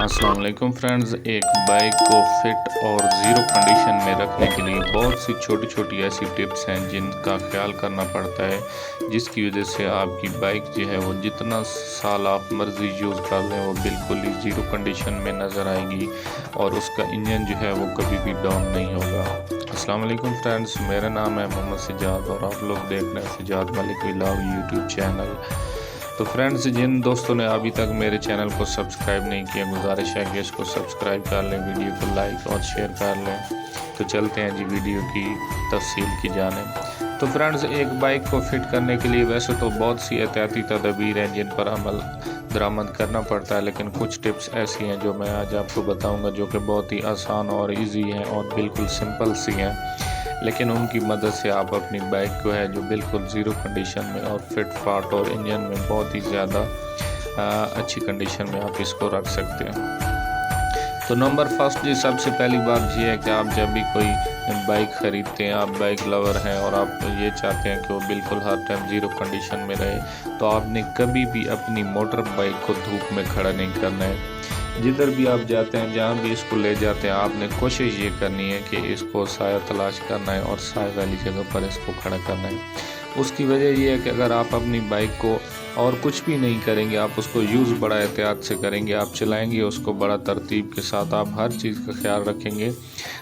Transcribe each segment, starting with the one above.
अस्सलाम वालेकुम फ्रेंड्स। एक बाइक को फिट और ज़ीरो कंडीशन में रखने के लिए बहुत सी छोटी छोटी ऐसी टिप्स हैं जिनका ख्याल करना पड़ता है, जिसकी वजह से आपकी बाइक जो है वो जितना साल आप मर्ज़ी यूज़ कर लें वो बिल्कुल ही ज़ीरो कंडीशन में नज़र आएगी और उसका इंजन जो है वो कभी भी डाउन नहीं होगा। अस्सलाम वालेकुम फ्रेंड्स, मेरा नाम है मोहम्मद सज्जाद और आप लोग देख रहे हैं Sajjad Malik vlog YouTube channel. तो फ्रेंड्स, जिन दोस्तों ने अभी तक मेरे चैनल को सब्सक्राइब नहीं किया, गुजारिश है कि इसको सब्सक्राइब कर लें, वीडियो को लाइक और शेयर कर लें। तो चलते हैं जी वीडियो की तफसील की जानिब। तो फ्रेंड्स, एक बाइक को फिट करने के लिए वैसे तो बहुत सी एहतियाती तदबीर हैं जिन पर अमल दरामद करना पड़ता है, लेकिन कुछ टिप्स ऐसी हैं जो मैं आज आपको बताऊंगा जो कि बहुत ही आसान और इजी हैं और बिल्कुल सिंपल सी हैं, लेकिन उनकी मदद से आप अपनी बाइक को है जो बिल्कुल ज़ीरो कंडीशन में और फिट फाट और इंजन में बहुत ही ज़्यादा अच्छी कंडीशन में आप इसको रख सकते हैं। तो नंबर फर्स्ट जी, सबसे पहली बात ये है कि आप जब भी कोई बाइक ख़रीदते हैं, आप बाइक लवर हैं और आप ये चाहते हैं कि वो बिल्कुल हर टाइम ज़ीरो कंडीशन में रहे, तो आपने कभी भी अपनी मोटर बाइक को धूप में खड़ा नहीं करना है। जिधर भी आप जाते हैं, जहाँ भी इसको ले जाते हैं, आपने कोशिश ये करनी है कि इसको साया तलाश करना है और साया वाली जगह पर इसको खड़ा करना है। उसकी वजह ये है कि अगर आप अपनी बाइक को और कुछ भी नहीं करेंगे, आप उसको यूज़ बड़ा एहतियात से करेंगे, आप चलाएंगे उसको बड़ा तरतीब के साथ, आप हर चीज़ का ख्याल रखेंगे,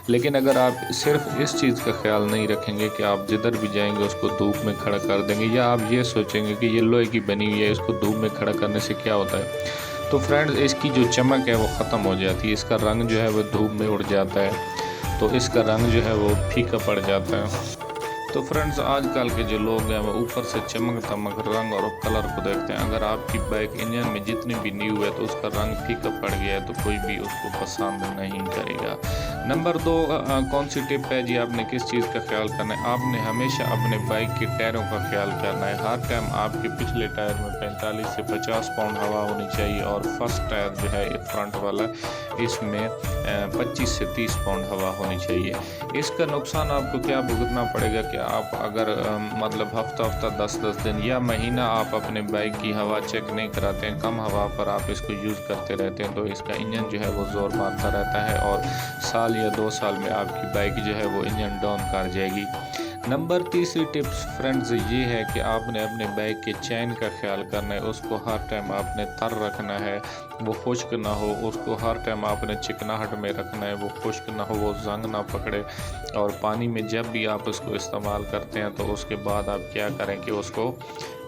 लेकिन अगर आप सिर्फ इस चीज़ का ख्याल नहीं रखेंगे कि आप जिधर भी जाएंगे उसको धूप में खड़ा कर देंगे, या आप ये सोचेंगे कि ये लोहे की बनी हुई है, इसको धूप में खड़ा करने से क्या होता है, तो फ्रेंड्स इसकी जो चमक है वो ख़त्म हो जाती है, इसका रंग जो है वो धूप में उड़ जाता है, तो इसका रंग जो है वो फीका पड़ जाता है। तो फ्रेंड्स, आजकल के जो लोग हैं वो ऊपर से चमक दमक रंग और कलर को देखते हैं। अगर आपकी बाइक इंजन में जितनी भी न्यू है तो उसका रंग फीका पड़ गया है तो कोई भी उसको पसंद नहीं करेगा। नंबर 2, कौन सी टिप है जी, आपने किस चीज़ का ख्याल करना है? आपने हमेशा अपने बाइक के टायरों का ख्याल करना है। हर टाइम आपके पिछले टायर में 45 से 50 पाउंड हवा होनी चाहिए और फर्स्ट टायर जो है फ्रंट वाला, इसमें 25 से 30 पाउंड हवा होनी चाहिए। इसका नुकसान आपको क्या भुगतना पड़ेगा कि आप अगर मतलब हफ्ता 10 दिन या महीना आप अपने बाइक की हवा चेक नहीं कराते हैं, कम हवा पर आप इसको यूज़ करते रहते हैं, तो इसका इंजन जो है वो ज़ोर मारता रहता है और साल या 2 साल में आपकी बाइक जो है वो इंजन डाउन कर जाएगी। नंबर तीसरी टिप्स फ्रेंड्स ये है कि आपने अपने बाइक के चैन का ख्याल करना है, उसको हर टाइम आपने तर रखना है, वो खुश्क ना हो, उसको हर टाइम आपने चिकनाहट में रखना है, वो खुश्क ना हो, वो जंग ना पकड़े, और पानी में जब भी आप उसको इस्तेमाल करते हैं तो उसके बाद आप क्या करें कि उसको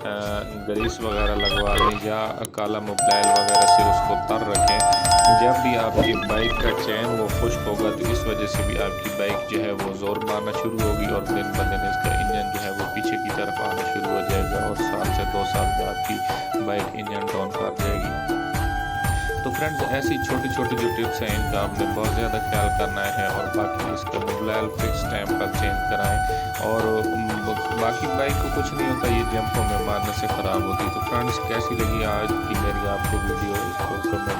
ग्रीस वगैरह लगवा लें या काला मोबाइल वगैरह से उसको तर रखें। जब भी आपकी बाइक का चैन वो खुश्क होगा तो इस वजह से भी आपकी बाइक जो है वो ज़ोर मारना शुरू होगी और दिन ब दिन इसका इंजन जो है वो पीछे की तरफ आना शुरू हो जाएगा और साल से 2 साल में आपकी बाइक इंजन डाउन कर जाएगी। तो फ्रेंड्स, ऐसी छोटी छोटी जो टिप्स हैं इनका आपने बहुत ज़्यादा ख्याल करना है और बाकी इसका मोबाइल फिक्स टाइम पर चेंज कराएं और बाकी बाइक को कुछ नहीं होता, ये जंपों में मारने से ख़राब होती है। तो फ्रेंड्स, कैसी लगी आज की मेरी आपको वीडियो, इसको कमेंट